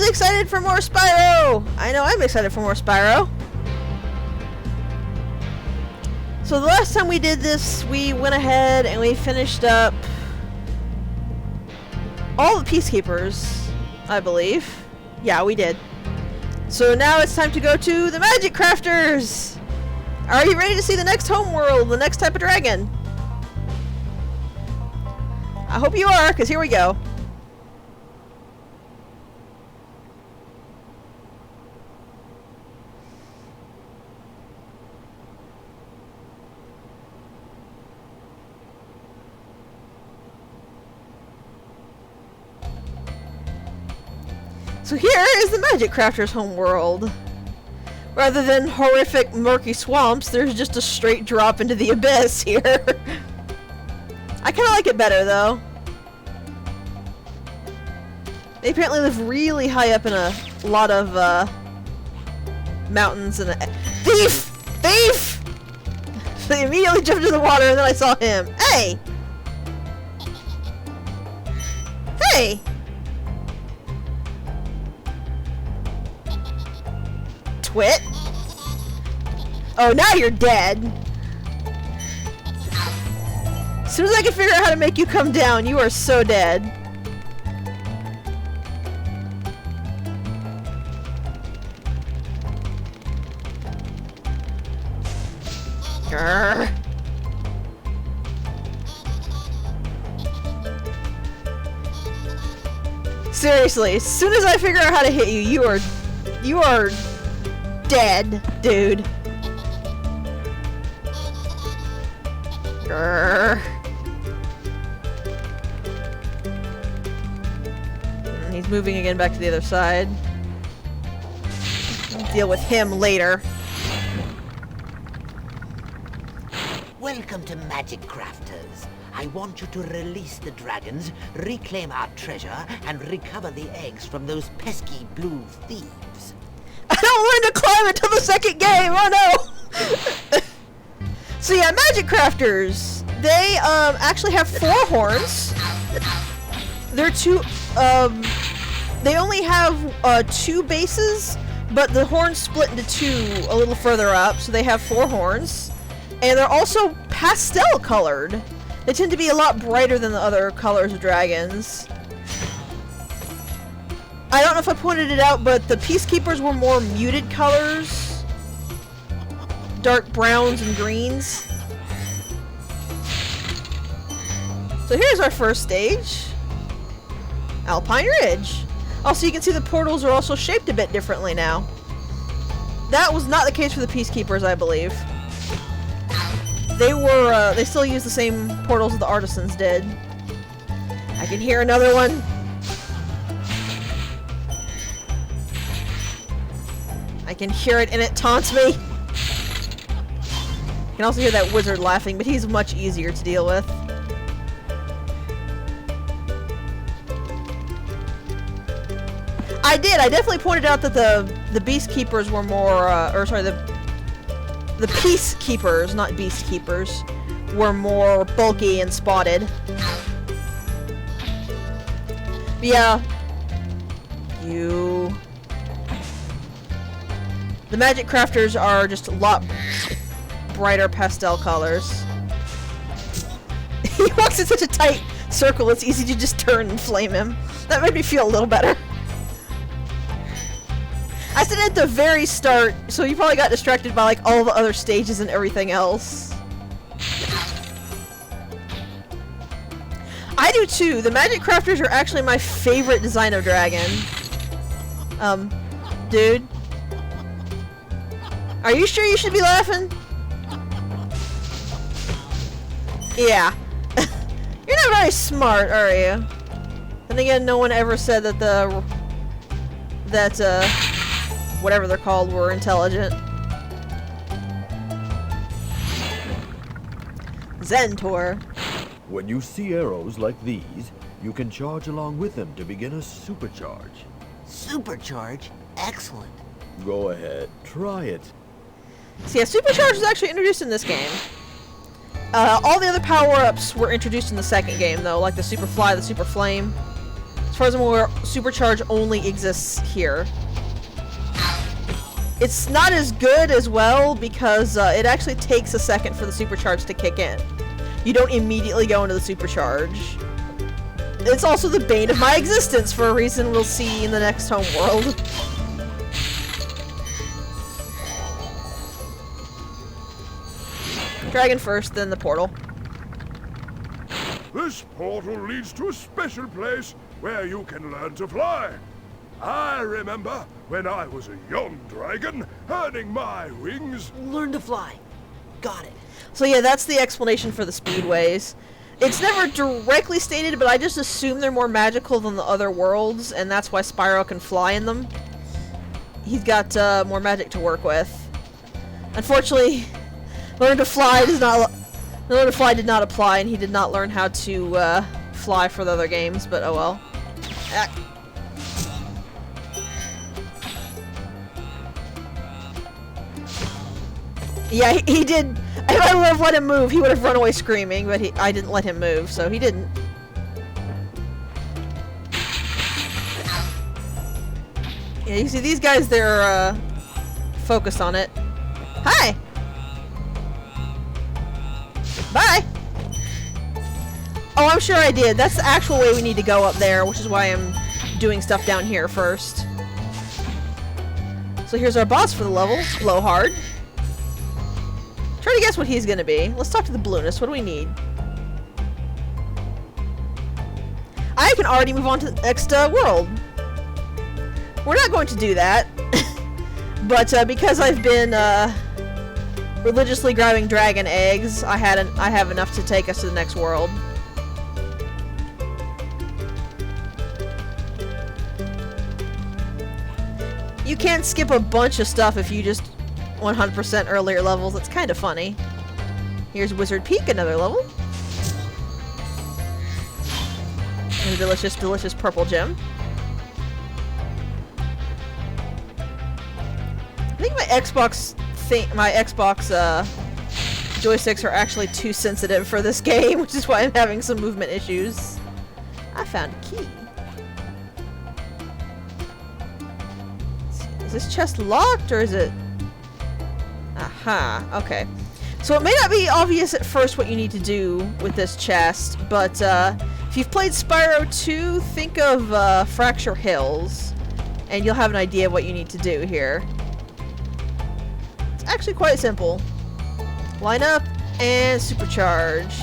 excited for more Spyro! I know I'm excited for more Spyro. So the last time we did this, we went ahead and we finished up all the Peacekeepers, I believe. Yeah, we did. So now it's time to go to the Magic Crafters! Are you ready to see the next Homeworld, the next type of dragon? I hope you are, because here we go. So here is the Magic Crafters Homeworld. Rather than horrific murky swamps, there's just a straight drop into the abyss here. I kinda like it better though. They apparently live really high up in a lot of mountains and thief! Thief! They immediately jumped into the water and then I saw him. Hey! Hey! Twit. Oh, now you're dead. As soon as I can figure out how to make you come down, you are so dead. Grr. Seriously, as soon as I figure out how to hit you, you are dead, dude. Grr. He's moving again back to the other side. I'll deal with him later. Welcome to Magic Crafters. I want you to release the dragons, reclaim our treasure, and recover the eggs from those pesky blue thieves. I don't learn to climb until the second game! Oh no! So yeah, Magic Crafters. They actually have 4 horns. They're they only have 2 bases, but the horns split into 2 a little further up, so they have 4 horns. And they're also pastel colored. They tend to be a lot brighter than the other colors of dragons. I don't know if I pointed it out, but the Peacekeepers were more muted colors. Dark browns and greens. So here's our first stage. Alpine Ridge. Also, you can see the portals are also shaped a bit differently now. That was not the case for the Peacekeepers, I believe. They still use the same portals that the Artisans did. I can hear another one. I can hear it and it taunts me. You can also hear that wizard laughing, but he's much easier to deal with. I definitely pointed out that the Beastkeepers were more, the Peacekeepers, not Beastkeepers, were more bulky and spotted. But yeah. The Magic Crafters are just a lot brighter pastel colors. He walks in such a tight circle, it's easy to just turn and flame him. That made me feel a little better. I said at the very start, so you probably got distracted by like all the other stages and everything else. I do too. The Magic Crafters are actually my favorite design of dragon. Dude. Are you sure you should be laughing? Yeah. You're not very smart, are you? Then again, no one ever said that whatever they're called were intelligent. Zentor. When you see arrows like these, you can charge along with them to begin a supercharge. Supercharge? Excellent. Go ahead, try it. So yeah, Supercharge was actually introduced in this game. All the other power-ups were introduced in the second game, though, like the Super Fly, the Super Flame. As far as I'm aware, Supercharge only exists here. It's not as good as well because it actually takes a second for the Supercharge to kick in. You don't immediately go into the Supercharge. It's also the bane of my existence for a reason we'll see in the next Homeworld. Dragon first, then the portal. This portal leads to a special place where you can learn to fly. I remember when I was a young dragon, earning my wings. Learn to fly. Got it. So yeah, that's the explanation for the speedways. It's never directly stated, but I just assume they're more magical than the other worlds, and that's why Spyro can fly in them. He's got more magic to work with. Unfortunately, Learn to Fly did not apply, and he did not learn how to fly for the other games, but oh well. Ah. Yeah, he did. If I would have let him move, he would have run away screaming, but I didn't let him move, so he didn't. Yeah, you see these guys, they're focused on it. Hi! Bye! Oh, I'm sure I did. That's the actual way we need to go up there, which is why I'm doing stuff down here first. So here's our boss for the level, Blowhard. Try to guess what he's gonna be. Let's talk to the balloonist. What do we need? I can already move on to the next world. We're not going to do that. But because I've been religiously grabbing dragon eggs, I have enough to take us to the next world. You can't skip a bunch of stuff if you just 100% earlier levels. It's kind of funny. Here's Wizard Peak, another level. And a delicious, delicious purple gem. I think my Xbox joysticks are actually too sensitive for this game, which is why I'm having some movement issues. I found a key. Is this chest locked or is it? Aha, okay. So it may not be obvious at first what you need to do with this chest, but if you've played Spyro 2, think of Fracture Hills, and you'll have an idea of what you need to do here. It's actually quite simple. Line up and supercharge.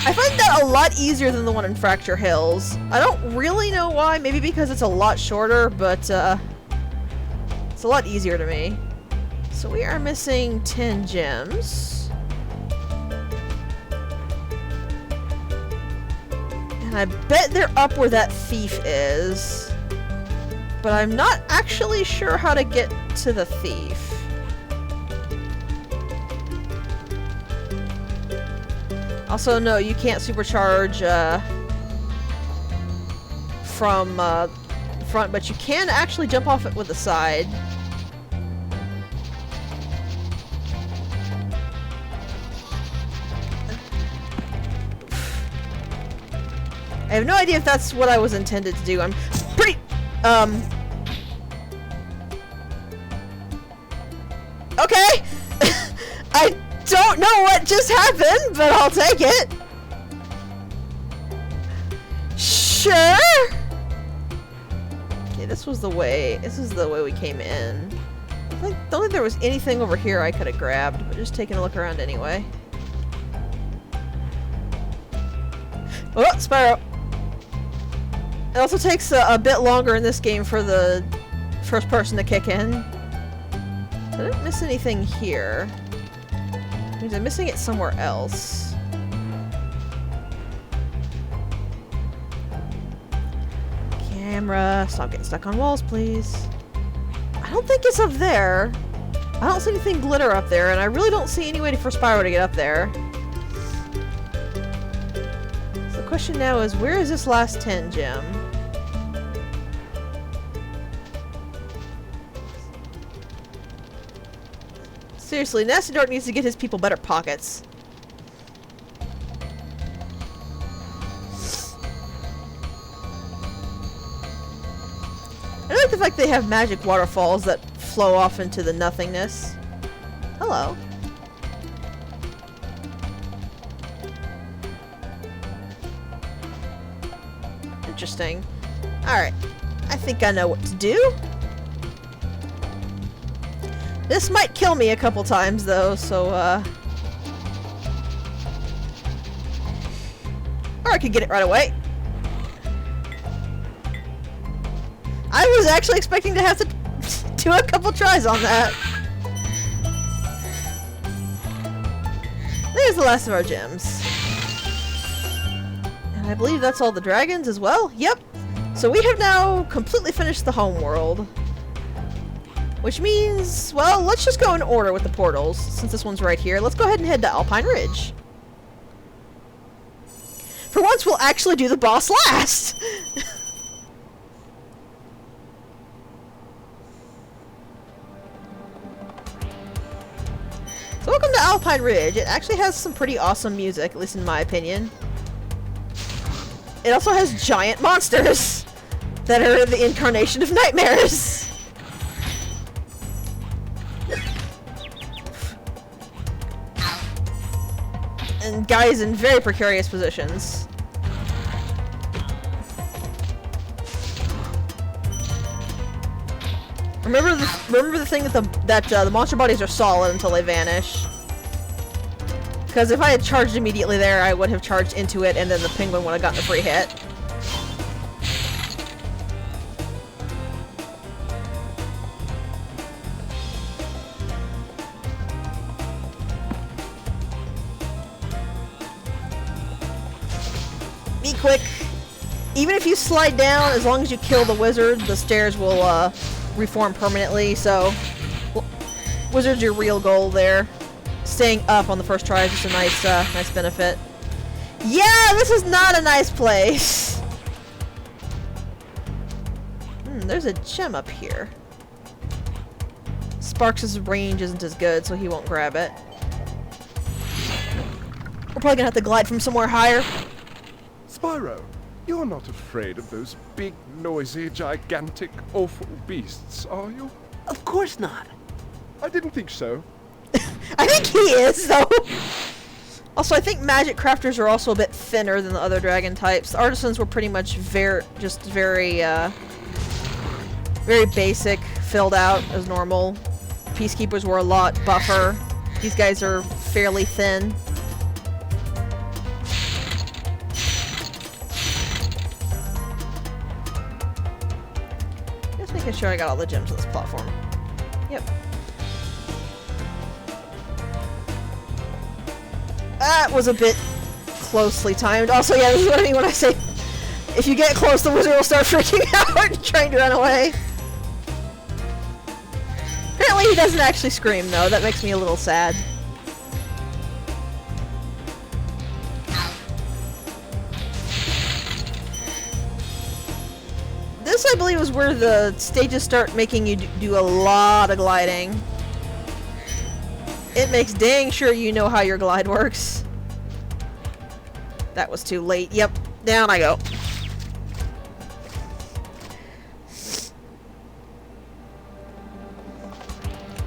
I find that a lot easier than the one in Fracture Hills. I don't really know why, maybe because it's a lot shorter, but it's a lot easier to me. So we are missing 10 gems. And I bet they're up where that thief is. But I'm not actually sure how to get to the thief. Also, no, you can't supercharge from front, but you can actually jump off it with the side. I have no idea if that's what I was intended to do. I'm pretty, okay! I don't know what just happened, but I'll take it. Sure! Okay, this is the way we came in. I don't think there was anything over here I could have grabbed, but just taking a look around anyway. Oh, Spyro! It also takes a bit longer in this game for the first person to kick in. So I didn't miss anything here. Means I'm missing it somewhere else. Camera, stop getting stuck on walls, please. I don't think it's up there. I don't see anything glitter up there, and I really don't see any way for Spyro to get up there. So the question now is, where is this last 10 gem? Seriously, Nasty Dark needs to get his people better pockets. the fact they have magic waterfalls that flow off into the nothingness. Hello. Interesting. Alright. I think I know what to do. This might kill me a couple times, though, so, or I could get it right away. I was actually expecting to have to do a couple tries on that. There's the last of our gems. And I believe that's all the dragons as well. Yep. So we have now completely finished the homeworld. Which means, well, let's just go in order with the portals, since this one's right here. Let's go ahead and head to Alpine Ridge. For once, we'll actually do the boss last! So welcome to Alpine Ridge. It actually has some pretty awesome music, at least in my opinion. It also has giant monsters that are the incarnation of nightmares. And guys in very precarious positions. Remember the thing that the monster bodies are solid until they vanish. Because if I had charged immediately there, I would have charged into it, and then the penguin would have gotten a free hit. Be quick. Even if you slide down, as long as you kill the wizard, the stairs will reform permanently, so wizard's your real goal there. Staying up on the first try is just a nice benefit. Yeah, this is not a nice place. There's a gem up here. Sparks' range isn't as good, so he won't grab it. We're probably gonna have to glide from somewhere higher. Spyro, you're not afraid of those big, noisy, gigantic, awful beasts, are you? Of course not. I didn't think so. I think he is, though. Also, I think magic crafters are also a bit thinner than the other dragon types. The artisans were pretty much very basic, filled out as normal. Peacekeepers were a lot buffer. These guys are fairly thin. Just making sure I got all the gems on this platform. Yep. That was a bit closely timed. Also, yeah, this is what I mean when I say if you get close, the wizard will start freaking out and trying to run away. Apparently he doesn't actually scream, though. That makes me a little sad. This, I believe, is where the stages start making you do a lot of gliding. It makes dang sure you know how your glide works. That was too late. Yep, down I go.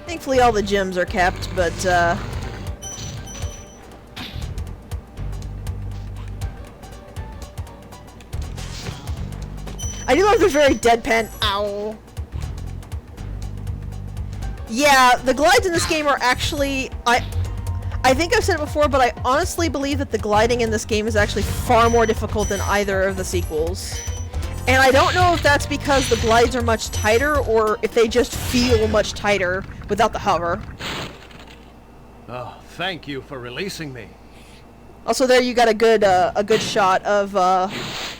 Thankfully all the gems are kept, but I do love the very deadpan ow. Yeah, the glides in this game are actually, I think I've said it before, but I honestly believe that the gliding in this game is actually far more difficult than either of the sequels. And I don't know if that's because the glides are much tighter, or if they just feel much tighter without the hover. Oh, thank you for releasing me. Also there you got a good shot of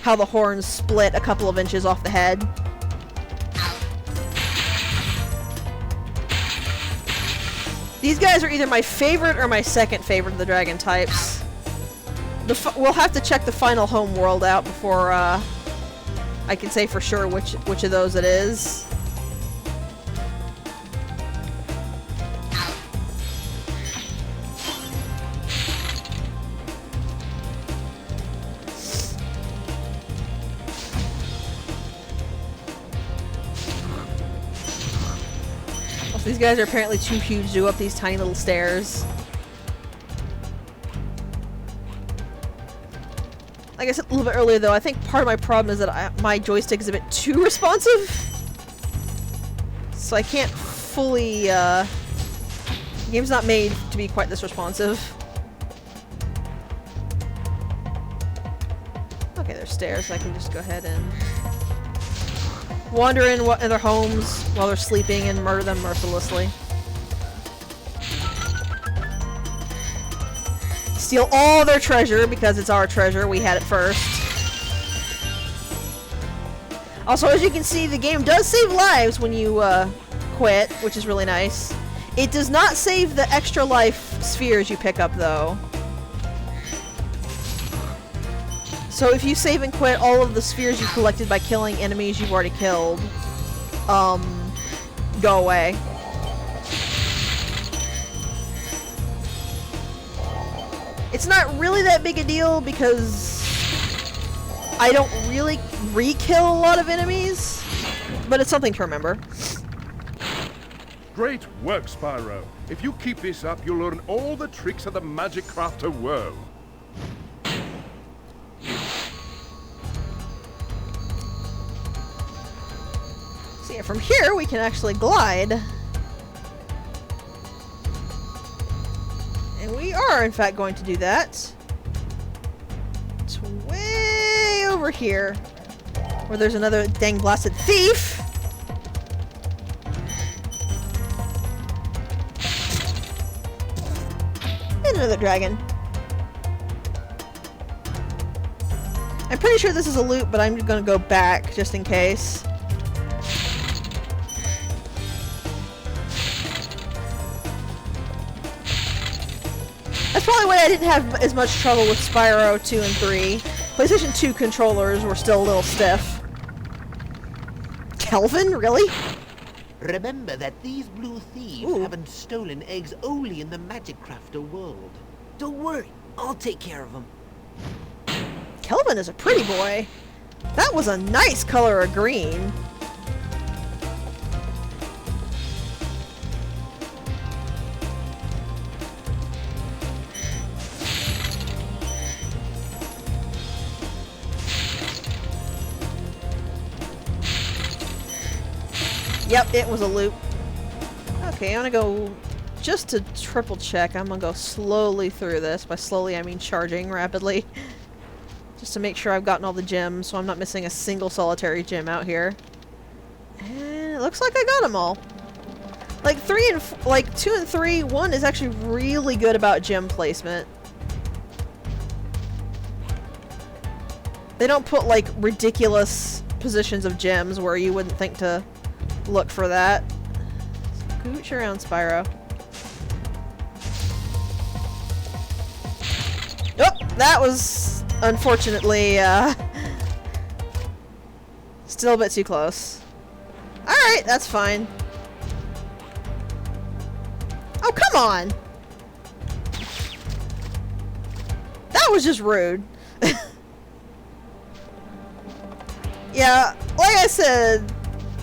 how the horns split a couple of inches off the head. These guys are either my favorite or my second favorite of the dragon types. We'll have to check the final homeworld out before I can say for sure which of those it is. These guys are apparently too huge to go up these tiny little stairs. Like I said a little bit earlier though, I think part of my problem is that my joystick is a bit too responsive. So I can't fully, the game's not made to be quite this responsive. Okay, there's stairs, I can just go ahead and wander in their homes while they're sleeping and murder them mercilessly. Steal all their treasure because it's our treasure. We had it first. Also, as you can see, the game does save lives when you quit, which is really nice. It does not save the extra life spheres you pick up, though. So if you save and quit, all of the spheres you collected by killing enemies you've already killed, go away. It's not really that big a deal because I don't really re-kill a lot of enemies, but it's something to remember. Great work, Spyro. If you keep this up, you'll learn all the tricks of the Magic Crafter world. So yeah, from here we can actually glide. And we are, in fact, going to do that. It's way over here, where there's another dang blasted thief. And another dragon. I'm pretty sure this is a loot, but I'm gonna go back just in case. That's probably why I didn't have as much trouble with Spyro 2 and 3. PlayStation 2 controllers were still a little stiff. Kelvin? Really? Remember that these blue thieves haven't stolen eggs only in the Magic Crafter world. Don't worry, I'll take care of them. Kelvin is a pretty boy. That was a nice color of green. Yep, it was a loop. Okay, I'm gonna go, just to triple check, I'm gonna go slowly through this. By slowly, I mean charging rapidly. Just to make sure I've gotten all the gems, so I'm not missing a single solitary gem out here. And it looks like I got them all. Like 2 and 3, 1 is actually really good about gem placement. They don't put like ridiculous positions of gems where you wouldn't think to look for that. Scooch around, Spyro. Oh, that was unfortunately still a bit too close. Alright, that's fine. Oh, come on! That was just rude. Yeah, like I said,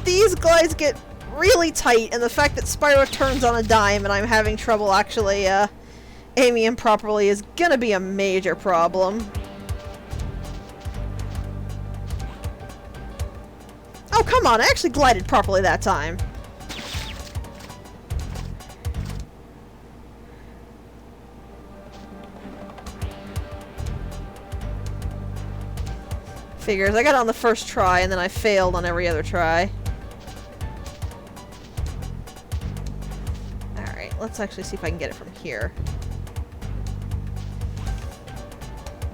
these glides get really tight, and the fact that Spyro turns on a dime and I'm having trouble actually aiming him properly is gonna be a major problem. Oh, come on, I actually glided properly that time. Figures, I got it on the first try and then I failed on every other try. Alright, let's actually see if I can get it from here.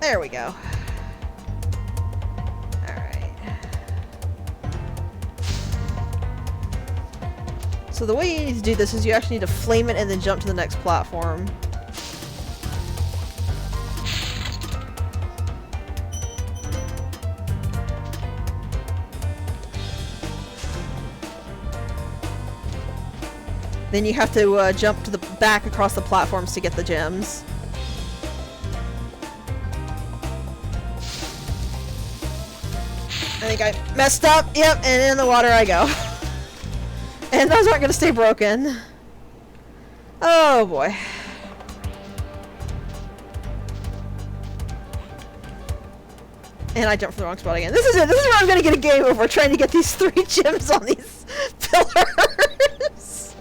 There we go. Alright. So the way you need to do this is you actually need to flame it and then jump to the next platform. Then you have to jump to the back across the platforms to get the gems. I think I messed up. Yep, and in the water I go. And those aren't gonna stay broken. Oh boy. And I jumped from the wrong spot again. This is it. This is where I'm gonna get a game over, trying to get these 3 gems on these pillars.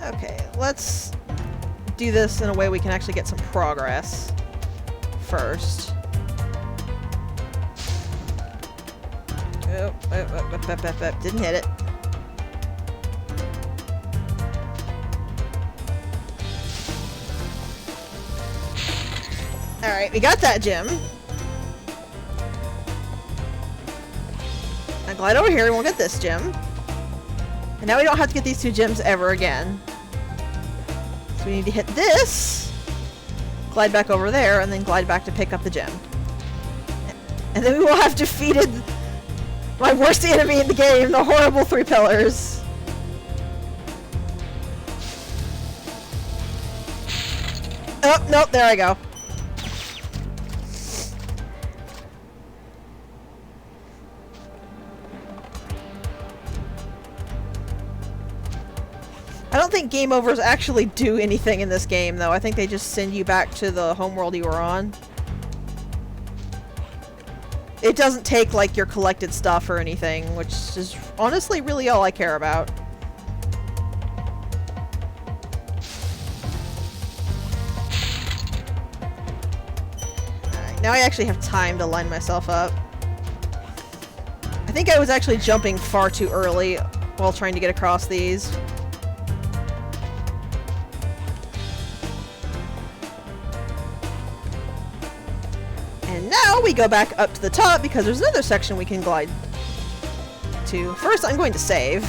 Okay, let's do this in a way we can actually get some progress first. Oh, didn't hit it. Alright, we got that gem. Now glide over here and we'll get this gem. And now we don't have to get these 2 gems ever again. So we need to hit this, glide back over there, and then glide back to pick up the gem. And then we will have defeated my worst enemy in the game, the horrible 3 pillars. Oh, nope, there I go. I don't think game overs actually do anything in this game, though. I think they just send you back to the homeworld you were on. It doesn't take, like, your collected stuff or anything, which is honestly really all I care about. Alright, now I actually have time to line myself up. I think I was actually jumping far too early while trying to get across these. And now we go back up to the top because there's another section we can glide to. First, I'm going to save.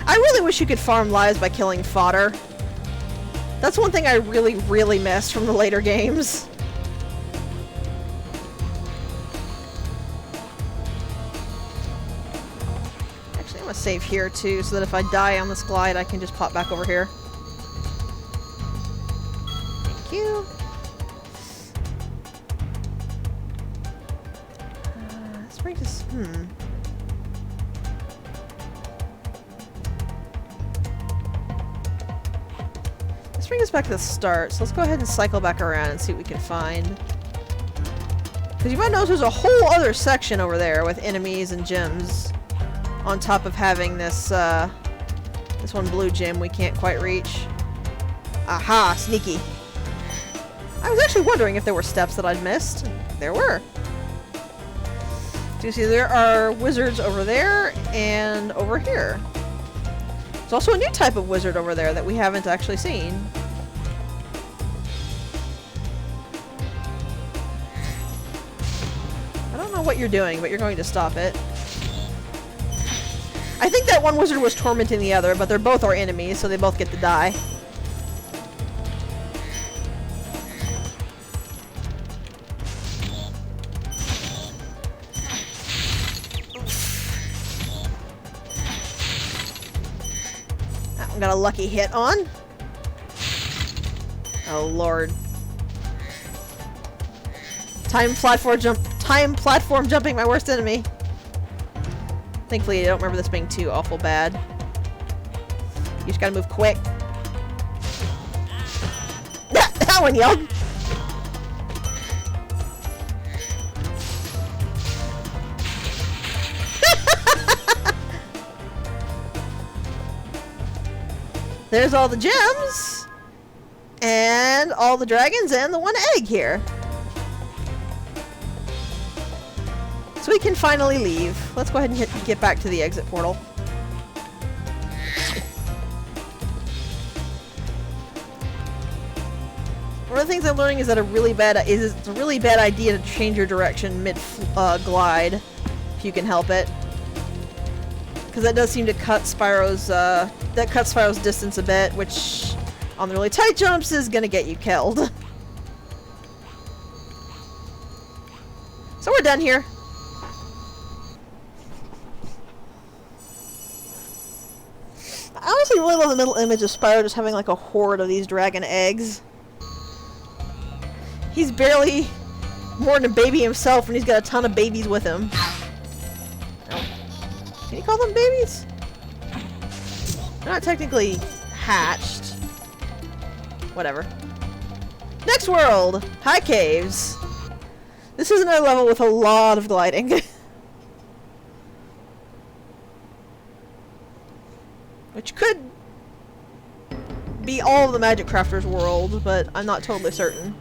I really wish you could farm lives by killing fodder. That's one thing I really, really missed from the later games. I'm gonna save here too, so that if I die on this glide, I can just pop back over here. Thank you. This brings us. Let's bring us back to the start. So let's go ahead and cycle back around and see what we can find. Because you might notice there's a whole other section over there with enemies and gems. On top of having this, this one blue gem we can't quite reach. Aha! Sneaky! I was actually wondering if there were steps that I'd missed. There were! So you see there are wizards over there and over here. There's also a new type of wizard over there that we haven't actually seen. I don't know what you're doing, but you're going to stop it. I think that one wizard was tormenting the other, but they're both our enemies, so they both get to die. That one got a lucky hit on. Oh lord. Time platform jumping, my worst enemy. Thankfully, I don't remember this being too awful bad. You just gotta move quick. That one yelled! There's all the gems! And all the dragons and the 1 egg here. So we can finally leave. Let's go ahead and get back to the exit portal. One of the things I'm learning is that it's a really bad idea to change your direction mid glide, if you can help it, because that does seem to cut Spyro's distance a bit, which On the really tight jumps is gonna get you killed. So we're done here. I honestly really love the middle image of Spyro just having like a horde of these dragon eggs. He's barely more than a baby himself and he's got a ton of babies with him. Oh. Can you call them babies? They're not technically hatched. Whatever. Next world! High caves. This is another level with a lot of gliding. Which could be all of the Magic Crafters world, but I'm not totally certain.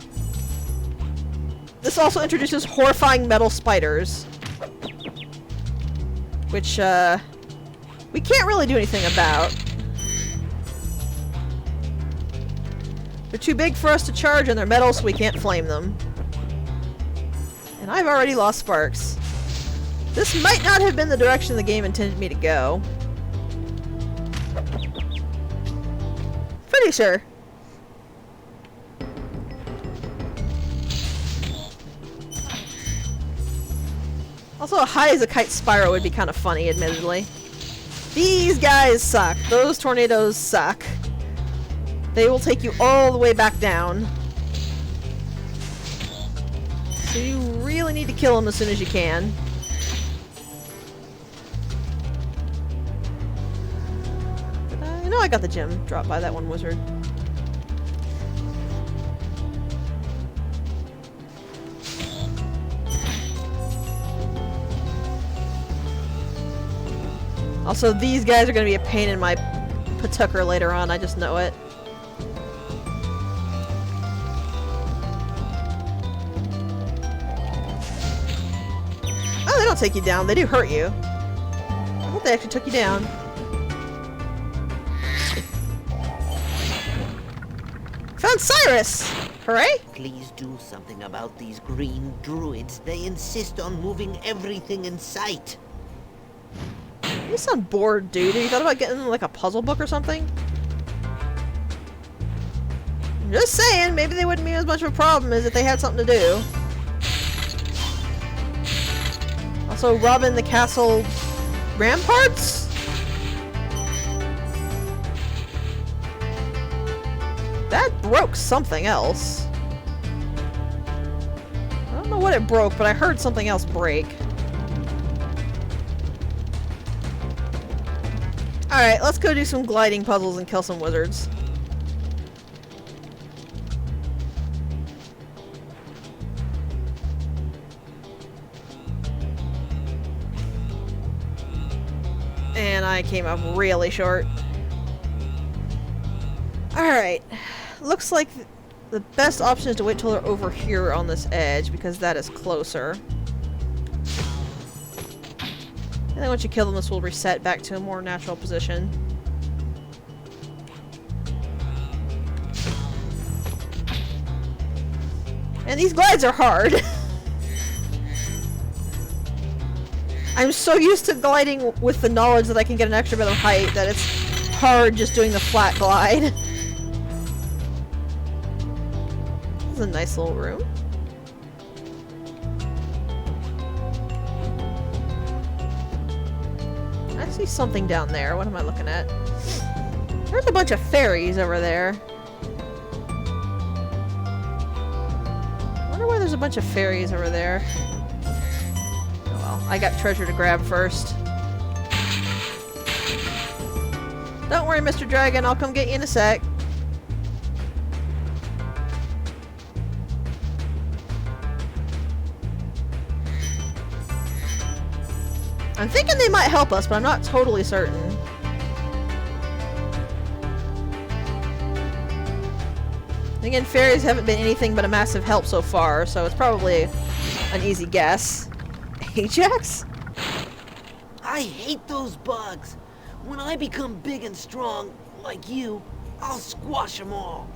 This also introduces horrifying metal spiders. Which, we can't really do anything about. They're too big for us to charge and they're metal, so we can't flame them. And I've already lost sparks. This might not have been the direction the game intended me to go. Pretty sure. Also, a high as a kite Spyro would be kind of funny, admittedly. These guys suck. Those tornadoes suck. They will take you all the way back down. So you really need to kill them as soon as you can. I know I got the gem dropped by that one wizard. Also, these guys are going to be a pain in my patucker later on, I just know it. Oh, they don't take you down, they do hurt you. I hope they actually took you down. Found Cyrus! Hooray! Please do something about these green druids. They insist on moving everything in sight. You sound bored, dude. Have you thought about getting like a puzzle book or something? I'm just saying, maybe they wouldn't be as much of a problem as if they had something to do. Also, robbing the castle ramparts? That broke something else. I don't know what it broke, but I heard something else break. Alright, let's go do some gliding puzzles and kill some wizards. And I came up really short. Alright. Looks like the best option is to wait till they're over here on this edge, because that is closer. And then once you kill them, this will reset back to a more natural position. And these glides are hard. I'm so used to gliding with the knowledge that I can get an extra bit of height that it's hard just doing the flat glide. This is a nice little room. I see something down there. What am I looking at? There's a bunch of fairies over there. I wonder why there's a bunch of fairies over there. Oh well, I got treasure to grab first. Don't worry, Mr. Dragon, I'll come get you in a sec. I'm thinking they might help us, but I'm not totally certain. Again, fairies haven't been anything but a massive help so far, so it's probably an easy guess. Ajax? I hate those bugs. When I become big and strong, like you, I'll squash them all.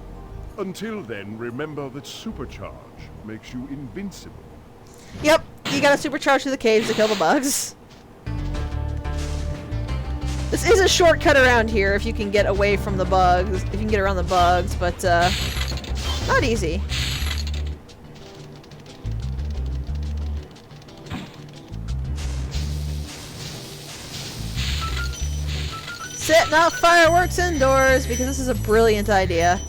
Until then, remember that supercharge makes you invincible. Yep, you gotta supercharge through the caves to kill the bugs. This is a shortcut around here if you can get away from the bugs, if you can get around the bugs, but not easy. Setting off fireworks indoors because this is a brilliant idea.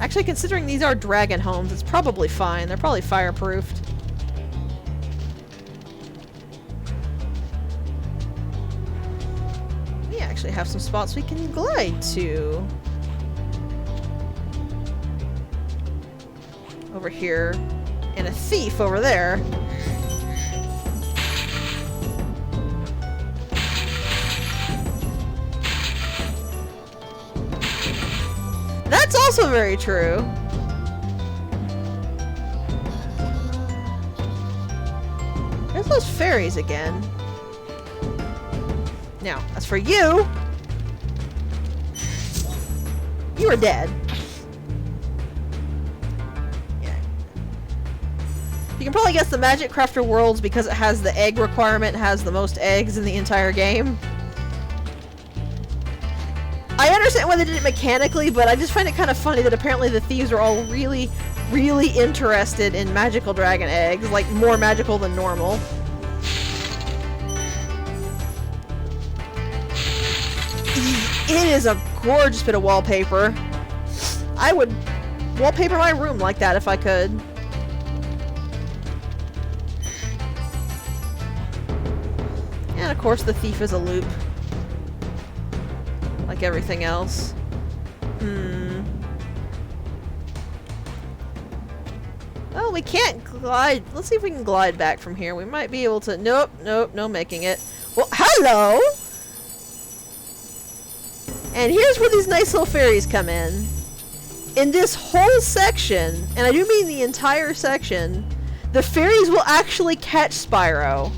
Actually, considering these are dragon homes, it's probably fine. They're probably fireproofed. We actually have some spots we can glide to. Over here. And a thief over there. That's also very true. There's those fairies again. Now, as for you, you are dead. Yeah. You can probably guess the Magic Crafter Worlds because it has the egg requirement, has the most eggs in the entire game. I understand why they did it mechanically, but I just find it kind of funny that apparently the thieves are all really, really interested in magical dragon eggs, like more magical than normal. It is a gorgeous bit of wallpaper. I would wallpaper my room like that if I could. And of course the thief is a loop. Like everything else. Well, we can't glide. Let's see if we can glide back from here. We might be able to... Nope, nope, no making it. Well, hello! And here's where these nice little fairies come in. In this whole section, and I do mean the entire section, the fairies will actually catch Spyro.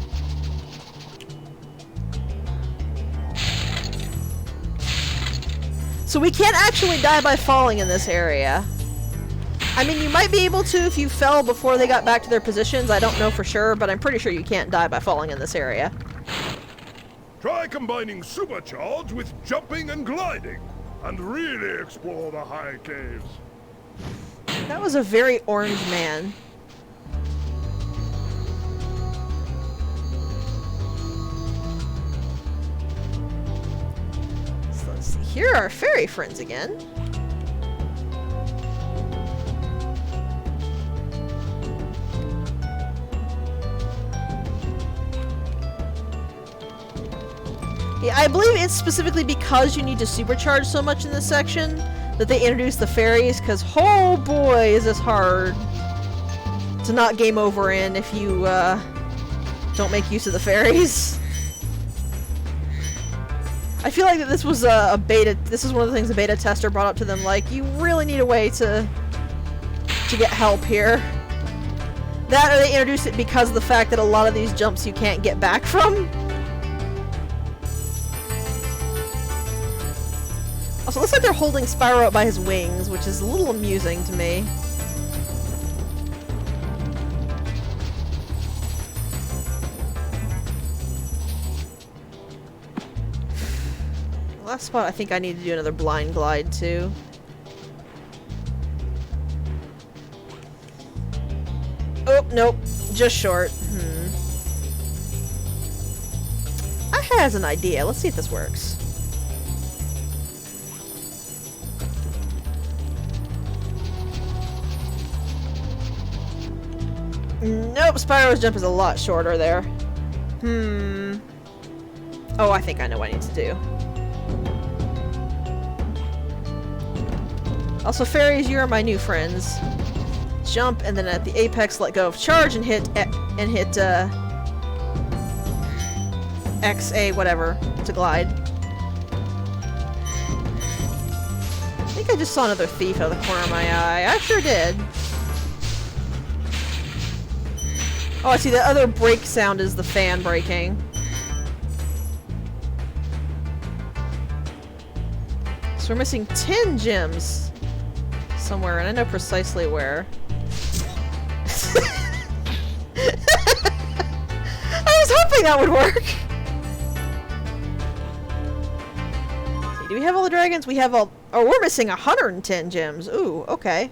So we can't actually die by falling in this area. I mean, you might be able to if you fell before they got back to their positions. I don't know for sure, but I'm pretty sure you can't die by falling in this area. Try combining supercharge with jumping and gliding, and really explore the high caves. That was a very orange man. So let's see. Here are our fairy friends again. Yeah, I believe it's specifically because you need to supercharge so much in this section that they introduced the fairies, because oh boy is this hard to not game over in if you don't make use of the fairies. I feel like that this was a beta, this is one of the things the beta tester brought up to them, like, you really need a way to get help here. That or they introduced it because of the fact that a lot of these jumps you can't get back from. Also, it looks like they're holding Spyro up by his wings, which is a little amusing to me. The last spot, I think I need to do another blind glide, too. Oh, nope. Just short. I has an idea. Let's see if this works. Nope, Spyro's jump is a lot shorter there. Oh, I think I know what I need to do. Also, fairies, you are my new friends. Jump, and then at the apex, let go of charge and hit X, A, whatever, to glide. I think I just saw another thief out of the corner of my eye. I sure did. Oh, I see, the other break sound is the fan breaking. So we're missing 10 gems somewhere, and I know precisely where. I was hoping that would work! we have all the dragons? We have all... Oh, we're missing 110 gems. Ooh, okay.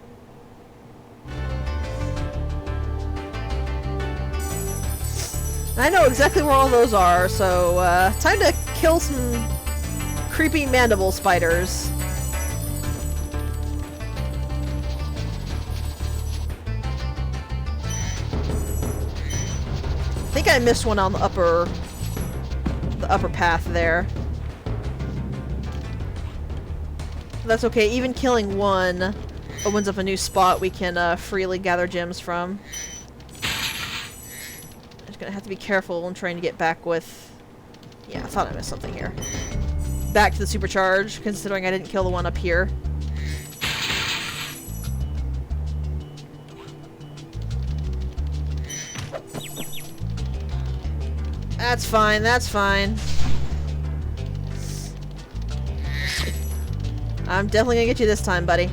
I know exactly where all those are, so, time to kill some creepy mandible spiders. I think I missed one on the upper path there. That's okay, even killing one opens up a new spot we can freely gather gems from. I'm just gonna have to be careful when trying to get back with... Yeah, I thought I missed something here. Back to the supercharge, considering I didn't kill the one up here. That's fine, that's fine. I'm definitely gonna get you this time, buddy.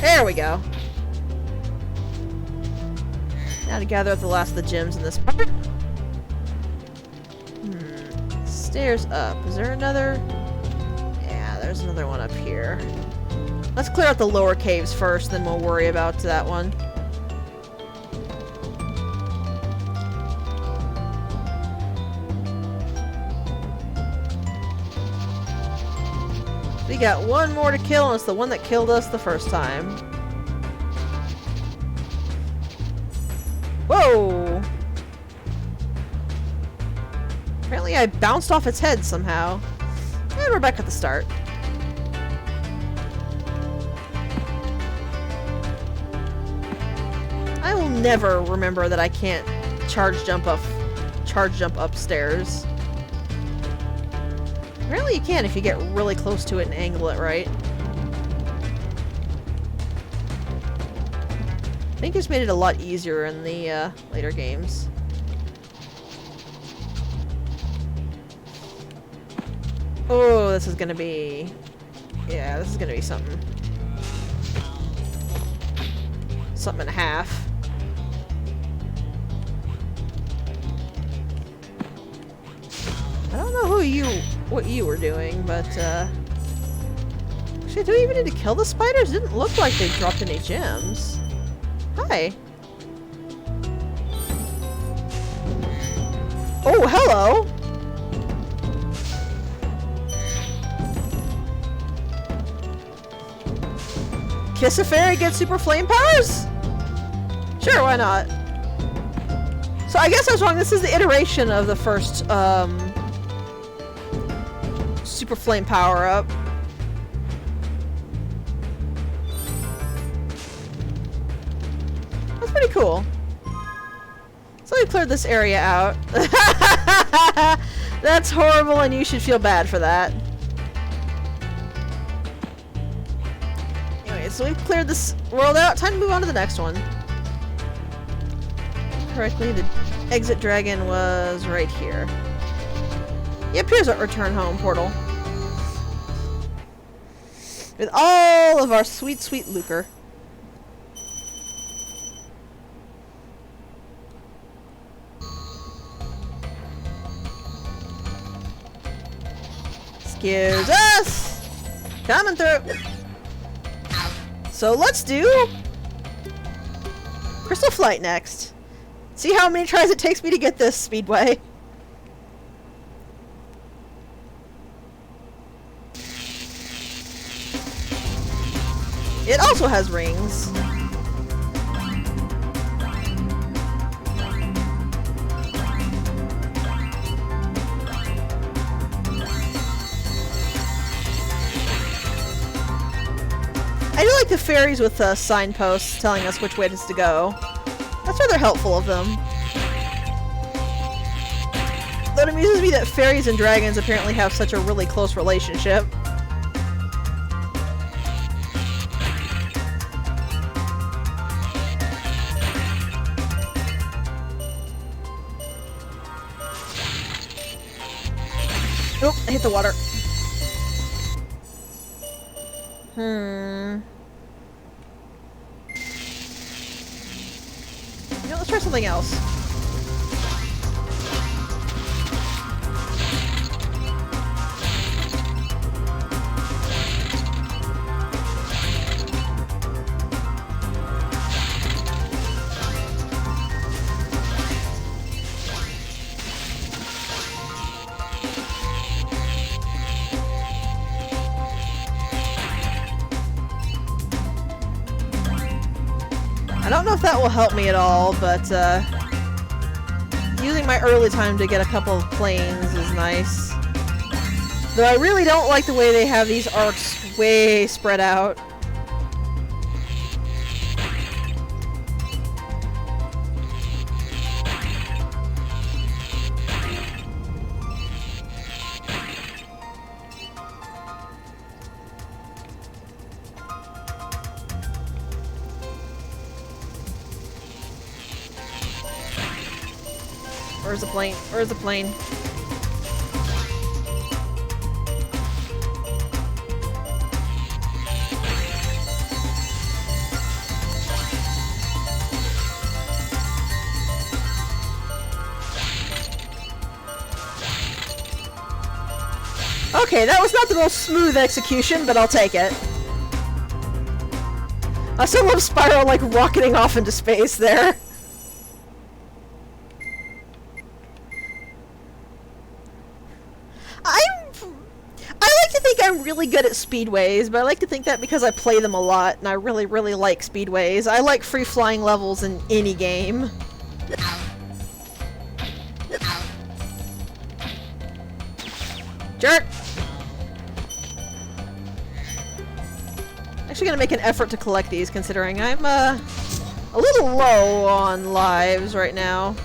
There we go. Now to gather up the last of the gems in this part. Stairs up. Is there another? Yeah, there's another one up here. Let's clear out the lower caves first, then we'll worry about that one. We got one more to kill, and it's the one that killed us the first time. Whoa! Apparently I bounced off its head somehow. And we're back at the start. I will never remember that I can't charge jump upstairs. Apparently you can if you get really close to it and angle it right. I think it's made it a lot easier in the later games. Oh, this is gonna be... Yeah, this is gonna be something. Something and a half. I don't know what you were doing, but, Actually, do we even need to kill the spiders? It didn't look like they dropped any gems. Hi. Oh, hello! Kiss a fairy, get super flame powers? Sure, why not? So I guess I was wrong. This is the iteration of the first, super flame power up. That's pretty cool. So we cleared this area out. That's horrible, and you should feel bad for that. Anyway, so we've cleared this world out. Time to move on to the next one. Correctly, the exit dragon was right here. Yep, here's our return home portal. With all of our sweet, sweet lucre. Excuse us! Coming through! So let's do Crystal Flight next. See how many tries it takes me to get this, Speedway. It also has rings. I do like the fairies with signposts telling us which way it is to go. That's rather helpful of them. Though it amuses me that fairies and dragons apparently have such a really close relationship. Oh, I hit the water. You know, let's try something else. don't know if that will help me at all, but using my early time to get a couple of planes is nice. Though I really don't like the way they have these arcs way spread out. Where's the plane? Where's the plane? Okay, that was not the most smooth execution, but I'll take it. I still love Spyro, like, rocketing off into space there. I like to think I'm really good at speedways, but I like to think that because I play them a lot, and I really, really like speedways. I like free-flying levels in any game. Jerk! Actually gonna make an effort to collect these, considering I'm, a little low on lives right now.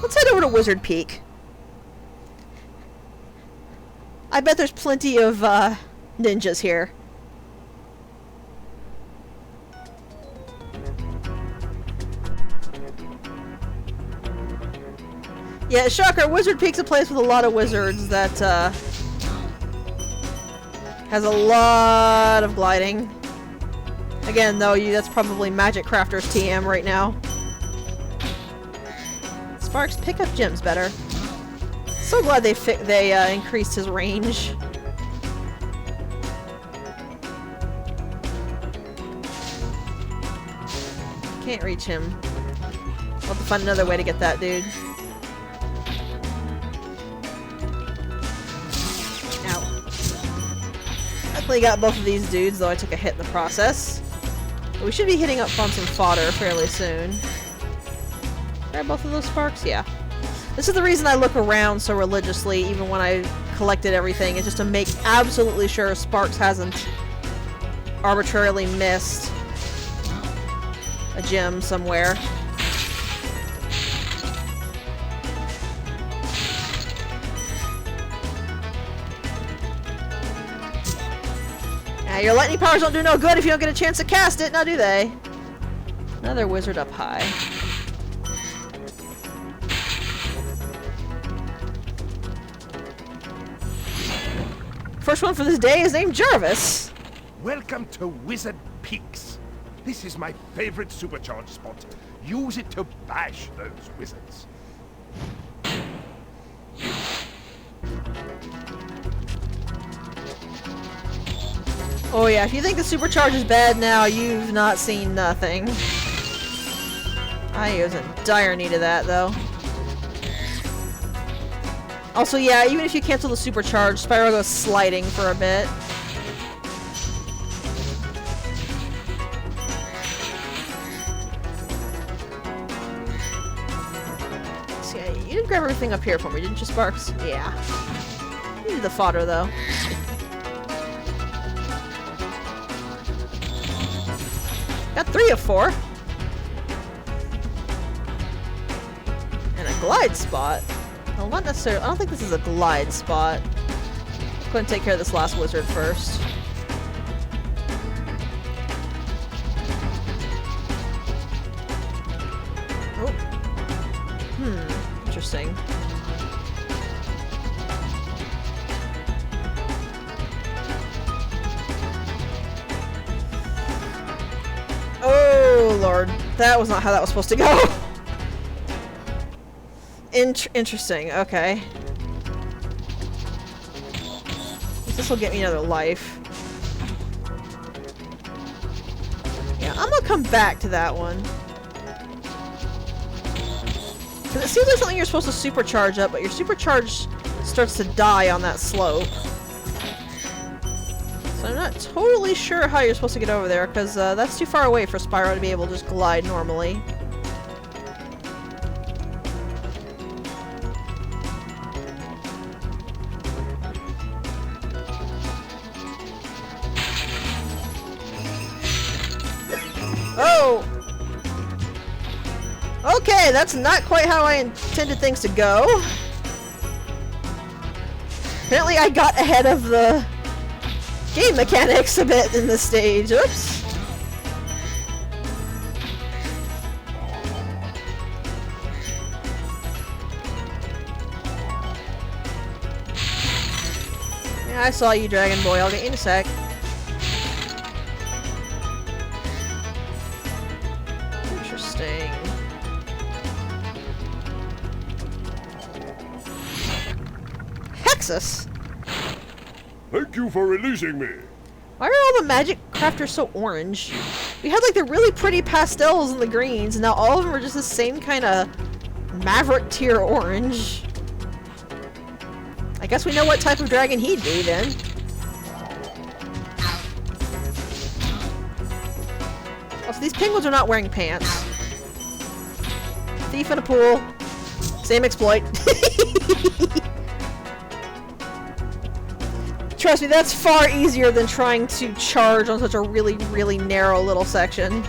Let's head over to Wizard Peak. I bet there's plenty of, ninjas here. Yeah, shocker, Wizard Peak's a place with a lot of wizards that, has a lot of gliding. Again, though, that's probably Magic Crafter's TM right now. Sparks, pick up gems better. So glad they increased his range. Can't reach him. I'll have to find another way to get that dude. Ow. Luckily got both of these dudes, though I took a hit in the process. But we should be hitting up on some fodder fairly soon. Grab both of those sparks? Yeah. This is the reason I look around so religiously, even when I collected everything, is just to make absolutely sure Sparks hasn't arbitrarily missed a gem somewhere. Now, your lightning powers don't do no good if you don't get a chance to cast it, now do they? Another wizard up high. First one for this day is named Jarvis. Welcome to Wizard Peaks. This is my favorite supercharge spot. Use it to bash those wizards. Oh yeah, if you think the supercharge is bad now, you've not seen nothing. I was in dire need of that, though. Also, yeah, even if you cancel the supercharge, Spyro goes sliding for a bit. See, you didn't grab everything up here for me, didn't you, Sparks? Yeah. You need the fodder, though. Got 3 of 4. And a glide spot. Well, not necessarily. I don't think this is a glide spot. I'm going to take care of this last wizard first. Oh. Interesting. Oh, Lord. That was not how that was supposed to go. Interesting, okay. This will get me another life. Yeah, I'm gonna come back to that one. Because it seems like something you're supposed to supercharge up, but your supercharge starts to die on that slope. So I'm not totally sure how you're supposed to get over there, because that's too far away for Spyro to be able to just glide normally. Oh! Okay, that's not quite how I intended things to go. Apparently I got ahead of the game mechanics a bit in this stage. Oops. Yeah, I saw you, Dragon Boy. I'll get you in a sec. Interesting. Hexus! Thank you for releasing me. Why are all the magic crafters so orange? We had like the really pretty pastels and the greens, and now all of them are just the same kind of Maverick tier orange. I guess we know what type of dragon he'd be then. Also, these penguins are not wearing pants. Thief in a pool. Same exploit. Trust me, that's far easier than trying to charge on such a really, really narrow little section.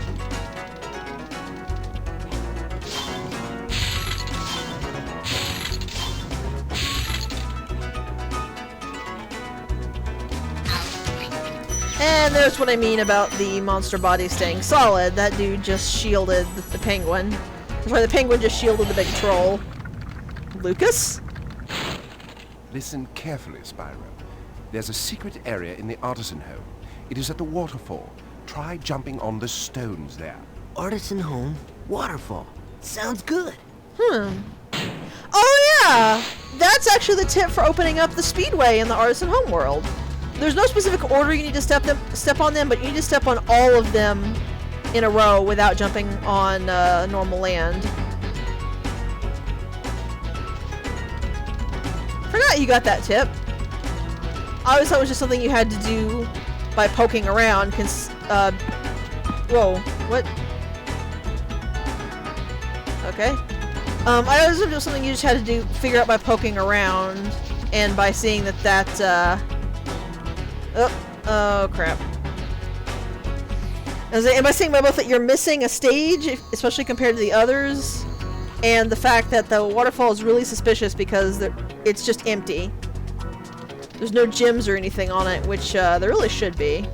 And there's what I mean about the monster body staying solid. That dude just shielded the penguin. That's why the penguin just shielded the big troll. Lucas? Listen carefully, Spyro. There's a secret area in the artisan home. It is at the waterfall. Try jumping on the stones there. Artisan home, waterfall. Sounds good. Oh yeah! That's actually the tip for opening up the speedway in the Artisan Homeworld. There's no specific order you need to step on them, but you need to step on all of them in a row without jumping on normal land. Forgot you got that tip. I always thought it was just something you had to do by poking around, cause, whoa, what? Okay. I always thought it was something you just had to do, figure out by poking around, and by seeing that, oh crap. And by seeing by both that you're missing a stage, especially compared to the others, and the fact that the waterfall is really suspicious because it's just empty. There's no gems or anything on it, which there really should be.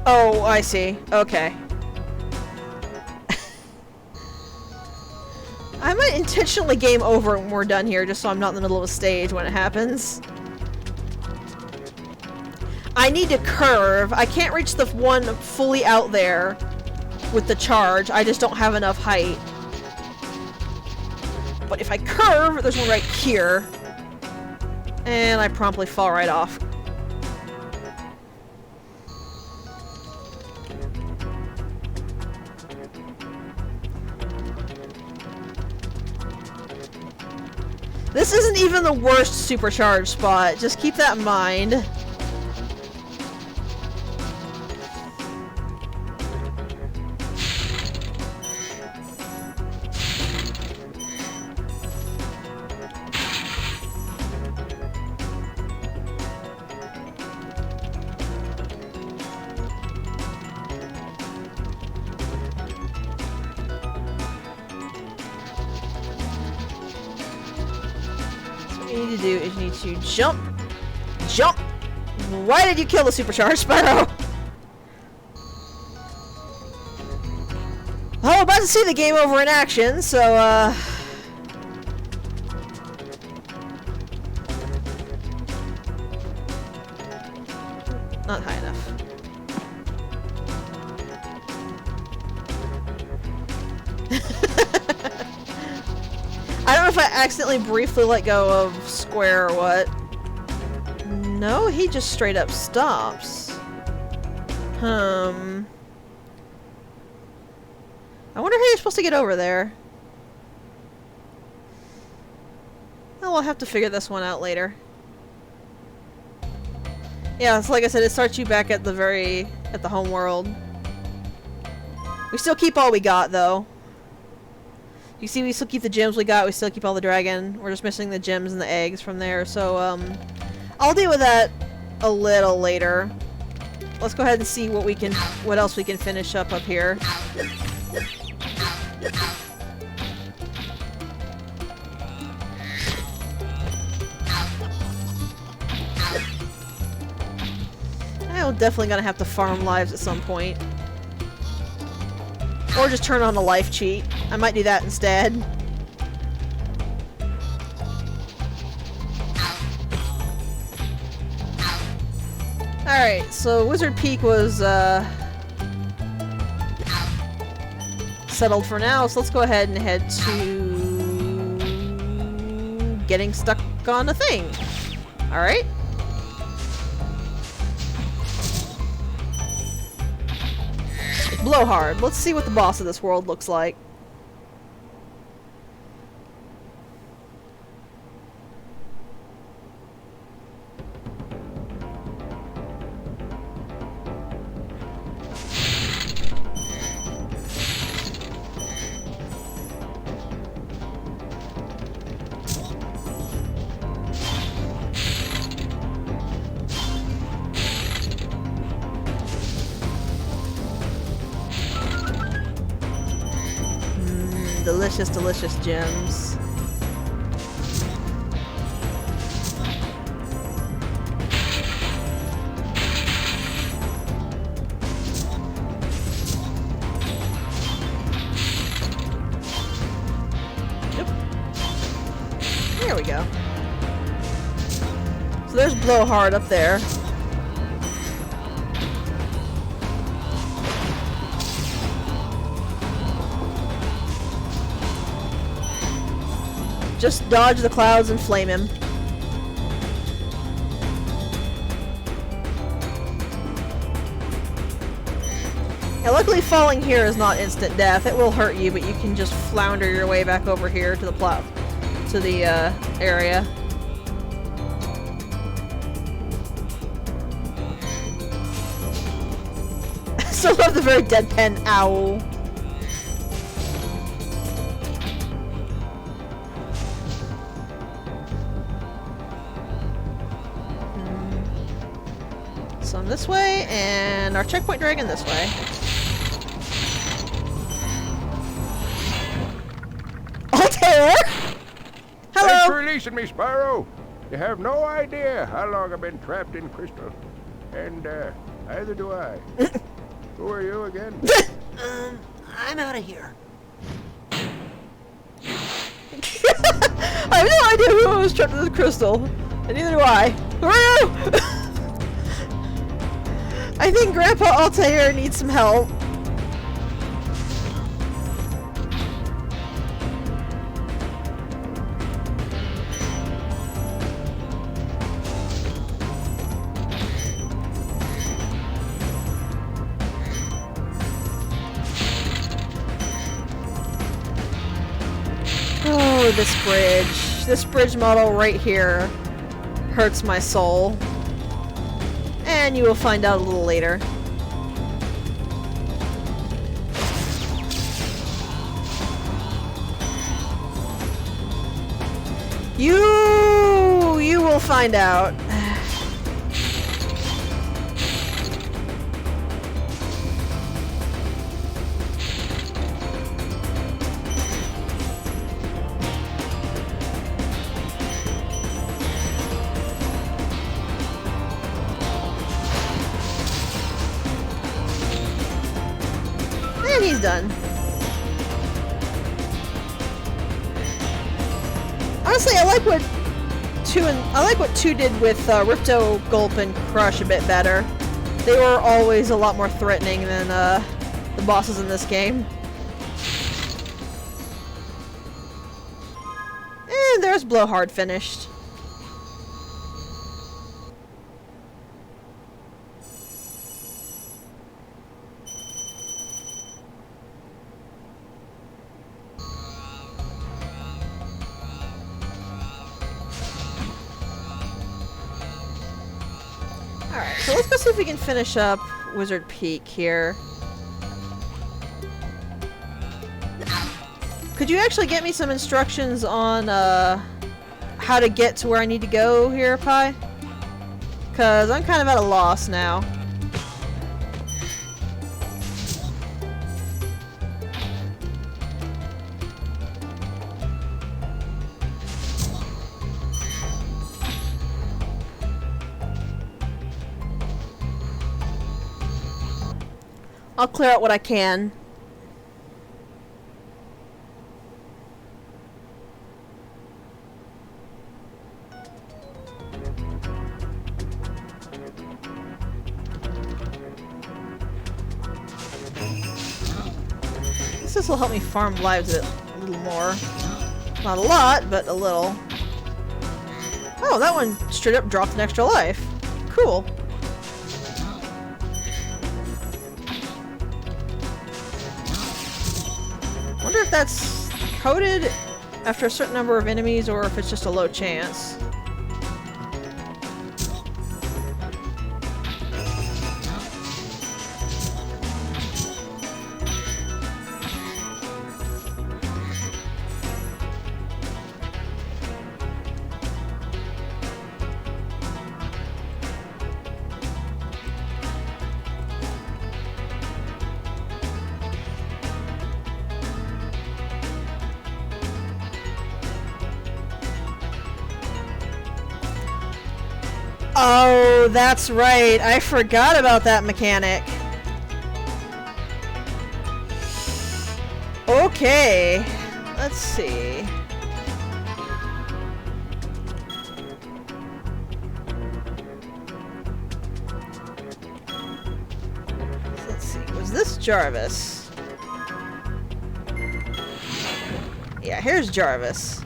Oh, I see. Okay. I might intentionally game over when we're done here, just so I'm not in the middle of a stage when it happens. I need to curve. I can't reach the one fully out there with the charge. I just don't have enough height. But if I curve, there's one right here. And I promptly fall right off. This isn't even the worst supercharged spot. Just keep that in mind. You need to jump. Jump! Why did you kill the supercharged Spyro? Well, we're about to see the game over in action, so, not high enough. I don't know if I accidentally briefly let go of square or what. No, he just straight up stops. I I wonder how you're supposed to get over there. Oh, we'll have to figure this one out later. Yeah, so like I said, it starts you back at the Homeworld. We still keep all we got, though. You see, we still keep the gems we got, we still keep all the dragon. We're just missing the gems and the eggs from there, so, I'll deal with that a little later. Let's go ahead and see what else we can finish up here. I'm definitely gonna have to farm lives at some point. Or just turn on a life cheat. I might do that instead. Alright, so Wizard Peak was settled for now, so let's go ahead and head to getting stuck on a thing. Alright. Blowhard. Let's see what the boss of this world looks like. Delicious, delicious gems. Yep. There we go. So there's Blowhard up there. Just dodge the clouds and flame him. Yeah, luckily falling here is not instant death. It will hurt you, but you can just flounder your way back over here to the area. Still love the very deadpan owl. Some this way, and our checkpoint dragon this way. Altair! Hello! Thanks for releasing me, Spyro. You have no idea how long I've been trapped in crystal. And, neither do I. Who are you again? I'm out of here. I have no idea who was trapped in this crystal. And neither do I. Who are you? I think Grandpa Altair needs some help. Oh, this bridge. This bridge model right here hurts my soul. And you will find out a little later. You will find out. And he's done. Honestly, I like what 2 did with Ripto, Gulp, and Crush a bit better. They were always a lot more threatening than the bosses in this game. And there's Blowhard finished. Alright, so let's go see if we can finish up Wizard Peak here. Could you actually get me some instructions on how to get to where I need to go here, Pi? Because I'm kind of at a loss now. I'll clear out what I can. This will help me farm lives a little more. Not a lot, but a little. Oh, that one straight up dropped an extra life. Cool. Wonder if that's coded after a certain number of enemies or if it's just a low chance. Oh, that's right. I forgot about that mechanic. Okay. Let's see. Let's see. Was this Jarvis? Yeah, here's Jarvis.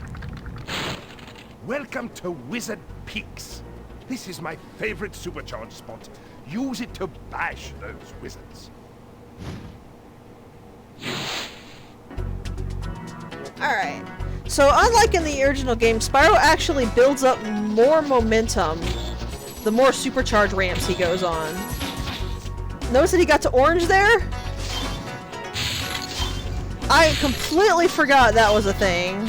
Welcome to Wizard Peaks. This is my favorite supercharged spot. Use it to bash those wizards. Alright. So unlike in the original game, Spyro actually builds up more momentum the more supercharged ramps he goes on. Notice that he got to orange there? I completely forgot that was a thing.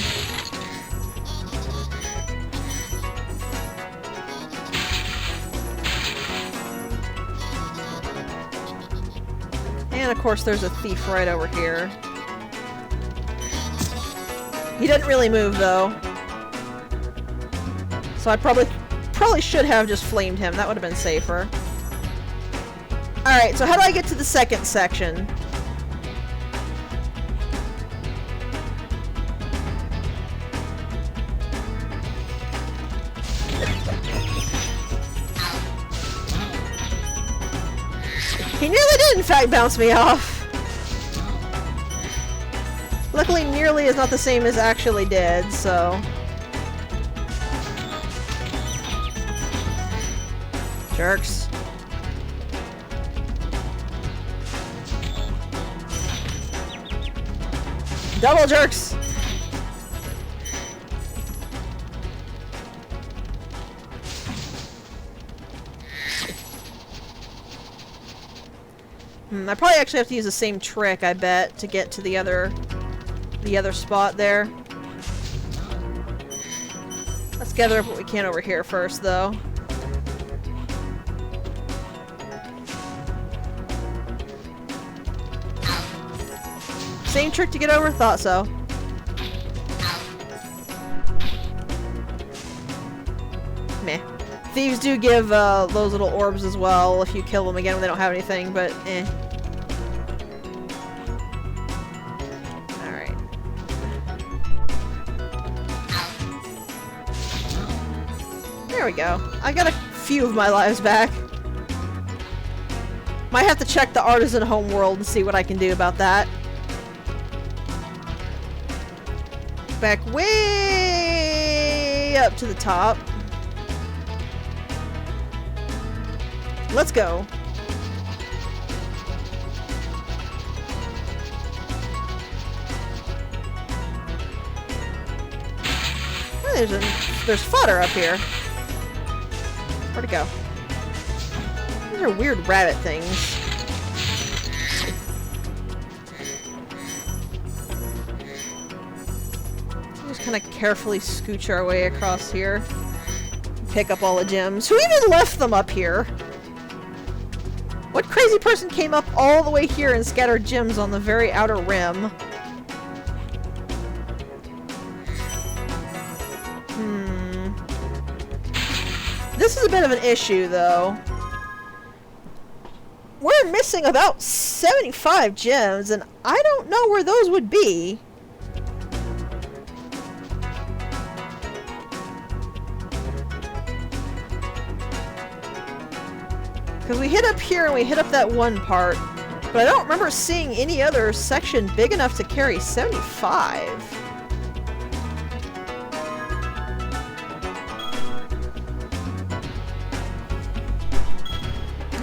And of course there's a thief right over here. He didn't really move though. So I probably should have just flamed him. That would have been safer. Alright, so how do I get to the second section? He nearly did, in fact, bounce me off. Luckily, nearly is not the same as actually did, so... Jerks. Double jerks! I probably actually have to use the same trick, I bet, to get to the other spot there. Let's gather up what we can over here first, though. Same trick to get over? Thought so. Meh. Thieves do give those little orbs as well if you kill them again when they don't have anything, but eh. Alright. There we go. I got a few of my lives back. Might have to check the Artisan Homeworld and see what I can do about that. Back way up to the top. Let's go. Oh, there's fodder up here. Where'd it go? These are weird rabbit things. Just kind of carefully scooch our way across here. Pick up all the gems. Who even left them up here? What crazy person came up all the way here and scattered gems on the very outer rim? This is a bit of an issue, though. We're missing about 75 gems, and I don't know where those would be. Because we hit up here and we hit up that one part, but I don't remember seeing any other section big enough to carry 75.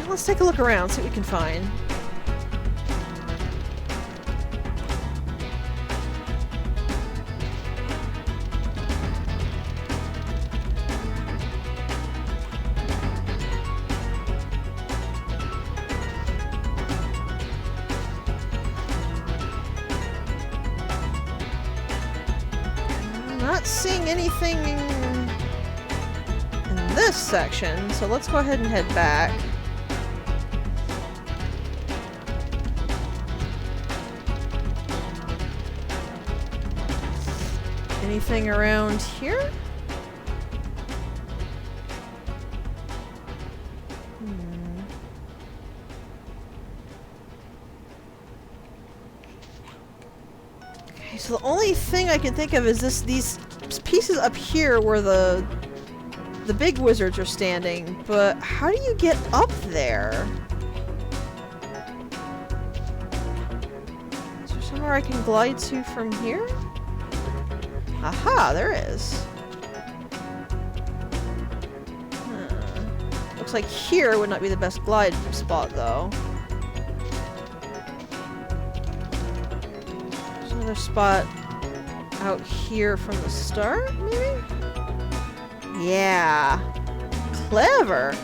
Let's take a look around, see what we can find. I'm not seeing anything in this section, so let's go ahead and head back. Anything around here? Okay, so the only thing I can think of is these pieces up here where the big wizards are standing, but how do you get up there? Is there somewhere I can glide to from here? Aha, there is. Looks like here would not be the best glide spot, though. There's another spot out here from the start, maybe? Yeah. Clever.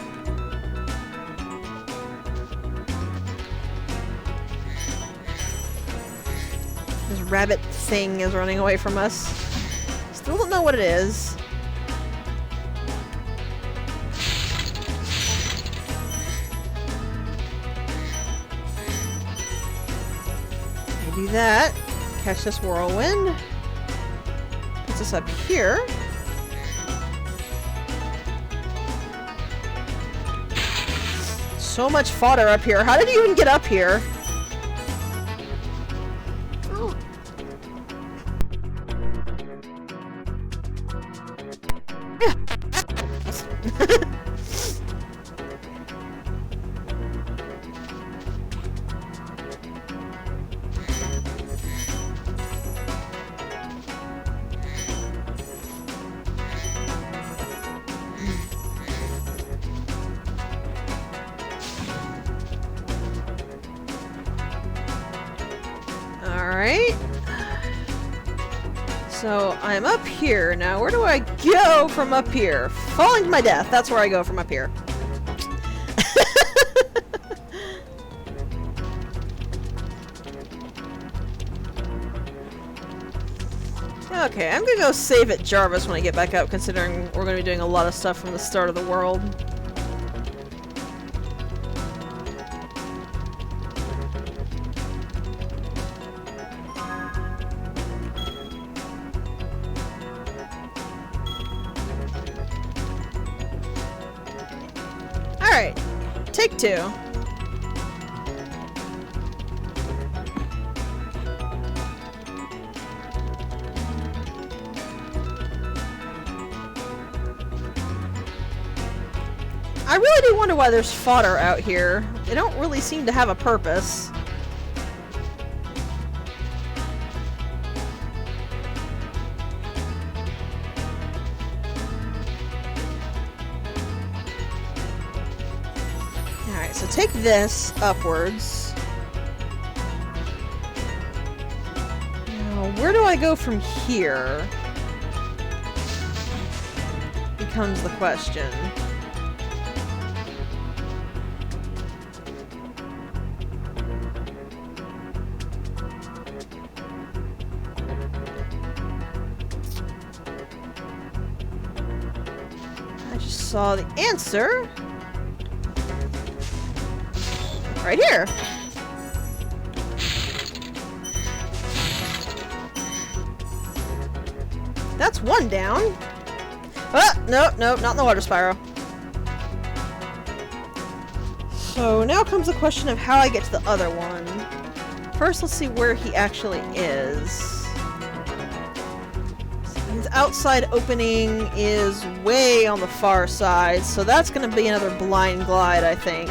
This rabbit thing is running away from us. Still don't know what it is. I do that. Catch this whirlwind. Puts us up here. So much fodder up here. How did you even get up here? Alright. So, I'm up here. Now, where do I go from up here? Falling to my death. That's where I go from up here. Okay, I'm gonna go save at Jarvis when I get back up, considering we're gonna be doing a lot of stuff from the start of the world. Alright, take two. I really do wonder why there's fodder out here. They don't really seem to have a purpose. Alright, so take this upwards. Now, where do I go from here? Becomes the question. saw the answer right here. That's one down. Ah, nope, not in the water, Spyro. So now comes the question of how I get to the other one. First, let's see where he actually is. His outside opening is way on the far side, so that's going to be another blind glide, I think.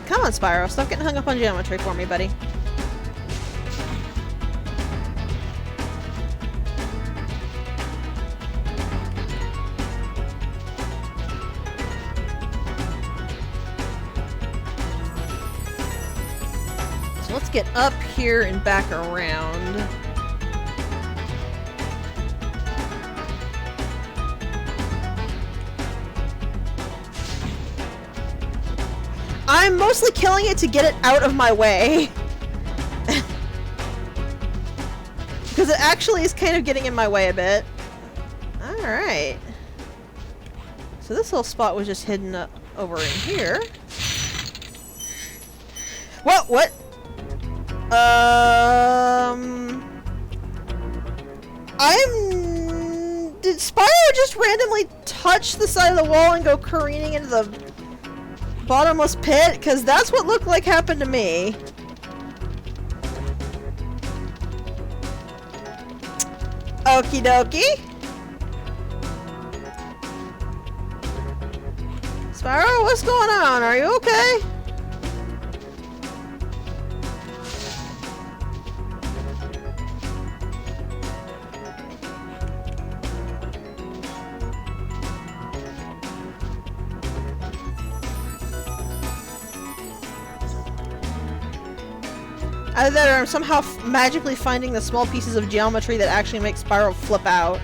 Come on, Spyro. Stop getting hung up on geometry for me, buddy. So let's get up here and back around. I'm mostly killing it to get it out of my way. Because it actually is kind of getting in my way a bit. Alright. So this little spot was just hidden over in here. What? Did Spyro just randomly touch the side of the wall and go careening into the bottomless pit? Because that's what looked like happened to me. Okie dokie. Spyro, what's going on? Are you okay? Either that or I'm somehow magically finding the small pieces of geometry that actually make Spyro flip out.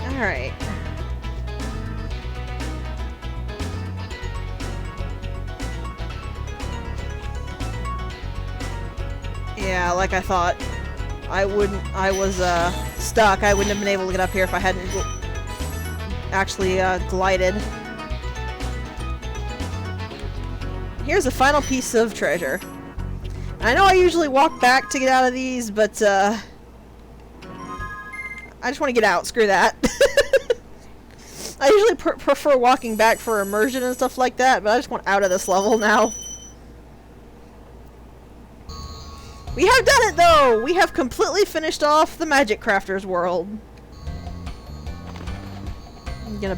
Alright. Yeah, like I thought. I was stuck. I wouldn't have been able to get up here if I hadn't actually glided. Here's the final piece of treasure. I know I usually walk back to get out of these, but I just want to get out. Screw that. I usually prefer walking back for immersion and stuff like that, but I just want out of this level now. We have done it though! We have completely finished off the Magic Crafters world. I'm gonna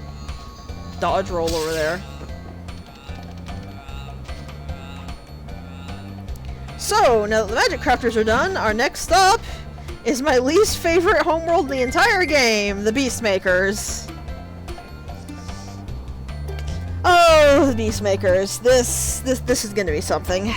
dodge roll over there. So, now that the Magic Crafters are done, our next stop is my least favorite homeworld in the entire game, the Beastmakers. Oh, the Beastmakers. This is gonna be something.